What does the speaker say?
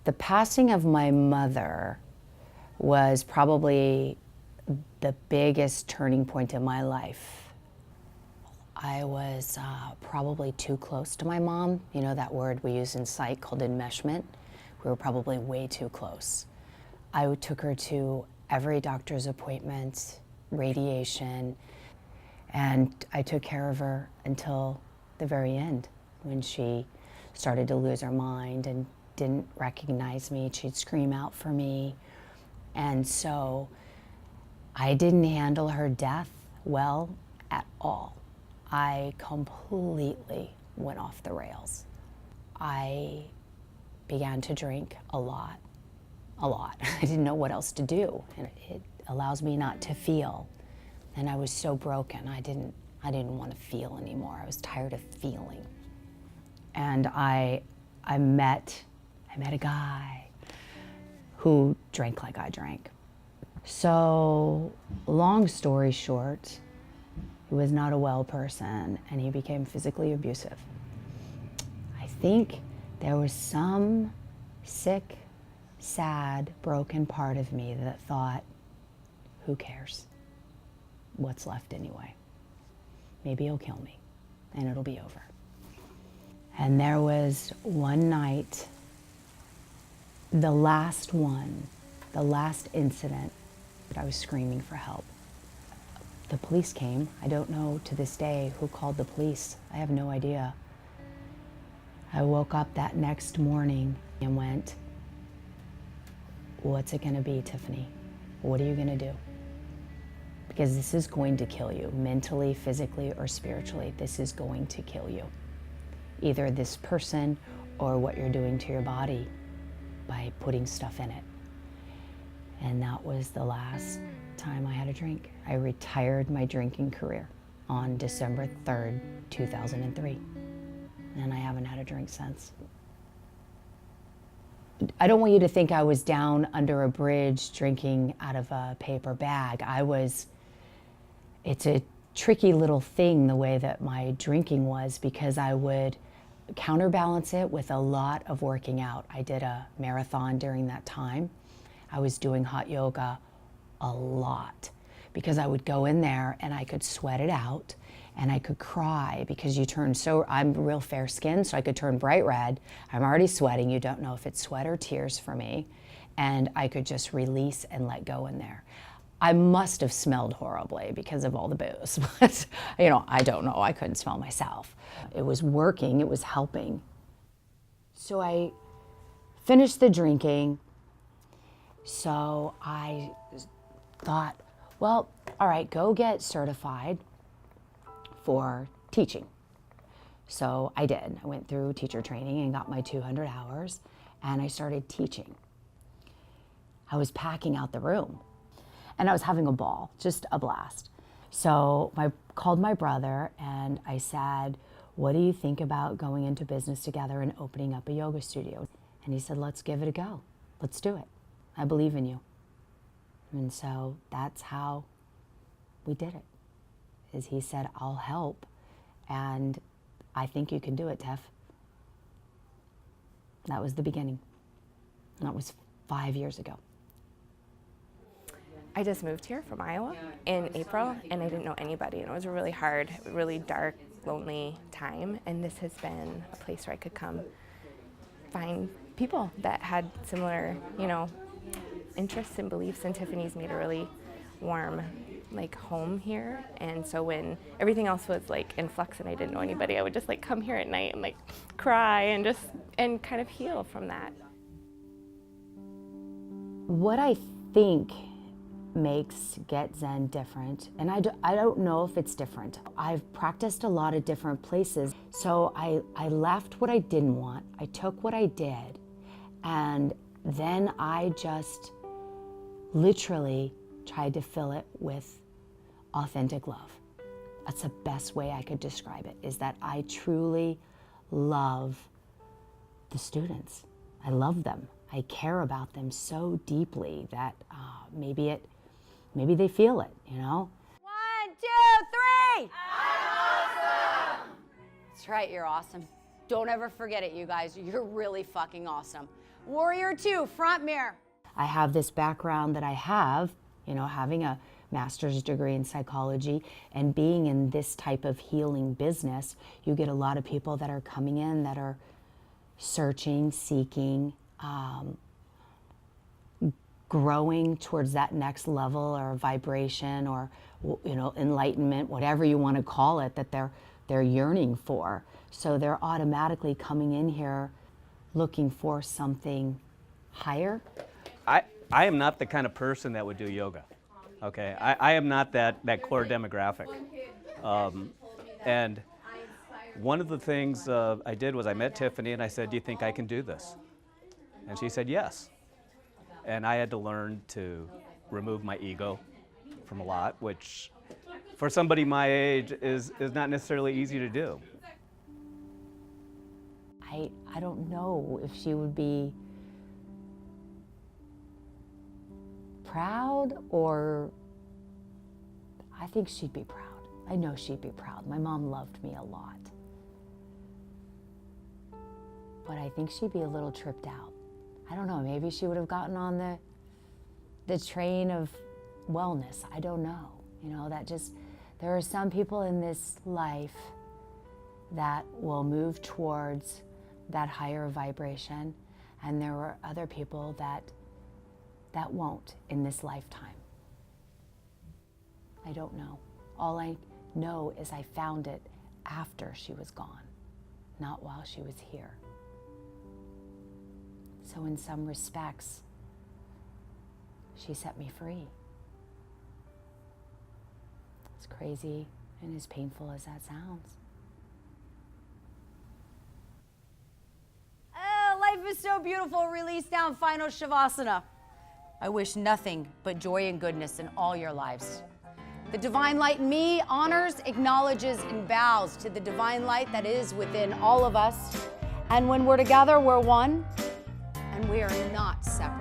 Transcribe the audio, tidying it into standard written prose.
The passing of my mother was probably the biggest turning point in my life. I was probably too close to my mom. You know that word we use in psych called enmeshment? We were probably way too close. I took her to every doctor's appointment, radiation, and I took care of her until the very end when she started to lose her mind and didn't recognize me. She'd scream out for me. And so I didn't handle her death well at all. I completely went off the rails. I began to drink a lot. I didn't know what else to do. And it allows me not to feel. And I was so broken. I didn't want to feel anymore. I was tired of feeling. And I met a guy who drank like I drank. So, long story short, he was not a well person and he became physically abusive. I think there was some sick, sad, broken part of me that thought, who cares? What's left anyway? Maybe he'll kill me and it'll be over. And there was one night, the last incident, that I was screaming for help. The police came. I don't know to this day who called the police. I have no idea. I woke up that next morning and went, what's it gonna be, Tiffany? What are you gonna do? Because this is going to kill you, mentally, physically, or spiritually. This is going to kill you. Either this person or what you're doing to your body by putting stuff in it. And that was the last time I had a drink. I retired my drinking career on December 3rd, 2003. And I haven't had a drink since. I don't want you to think I was down under a bridge drinking out of a paper bag. It's a tricky little thing the way that my drinking was, because I would counterbalance it with a lot of working out. I did a marathon during that time. I was doing hot yoga a lot because I would go in there and I could sweat it out and I could cry because I'm real fair skinned, so I could turn bright red. I'm already sweating. You don't know if it's sweat or tears for me. And I could just release and let go in there. I must have smelled horribly because of all the booze, but I don't know. I couldn't smell myself. It was working, it was helping. So I finished the drinking. So I thought, well, all right, go get certified for teaching. So I did. I went through teacher training and got my 200 hours, and I started teaching. I was packing out the room, and I was having a ball, just a blast. So I called my brother, and I said, what do you think about going into business together and opening up a yoga studio? And he said, let's give it a go. Let's do it. I believe in you. And so that's how we did it. Is he said, I'll help, and I think you can do it, Tiff. That was the beginning. And that was 5 years ago. I just moved here from Iowa in April, and I didn't know anybody, and it was a really hard, really dark, lonely time, and this has been a place where I could come find people that had similar, interests and beliefs, and Tiffany's made a really warm, home here. And so when everything else was in flux and I didn't know anybody, I would just come here at night and cry and kind of heal from that. What I think makes Get Zen different, and I don't know if it's different. I've practiced a lot of different places, so I left what I didn't want, I took what I did, and then I just literally tried to fill it with authentic love. That's the best way I could describe it, is that I truly love the students. I love them. I care about them so deeply that maybe they feel it, 1, 2, 3! I'm awesome! That's right, you're awesome. Don't ever forget it, you guys. You're really fucking awesome. Warrior 2, front mirror. I have this background that I have, you know, having a master's degree in psychology and being in this type of healing business. You get a lot of people that are coming in that are searching, seeking, growing towards that next level or vibration or, you know, enlightenment, whatever you want to call it, that they're yearning for. So they're automatically coming in here looking for something higher. I am not the kind of person that would do yoga. Okay, I am not that core demographic. And one of the things I did was I met Tiffany and I said, "Do you think I can do this?" And she said, "Yes." And I had to learn to remove my ego from a lot, which for somebody my age is not necessarily easy to do. I don't know if she would be proud, or I think she'd be proud. I know she'd be proud. My mom loved me a lot. But I think she'd be a little tripped out. I don't know, maybe she would have gotten on the train of wellness. I don't know. You know, there are some people in this life that will move towards that higher vibration, and there are other people that won't in this lifetime. I don't know. All I know is I found it after she was gone, not while she was here. So in some respects, she set me free. As crazy and as painful as that sounds. Life is so beautiful. Release down, final Shavasana. I wish nothing but joy and goodness in all your lives. The divine light in me honors, acknowledges, and bows to the divine light that is within all of us. And when we're together, we're one, and we are not separate.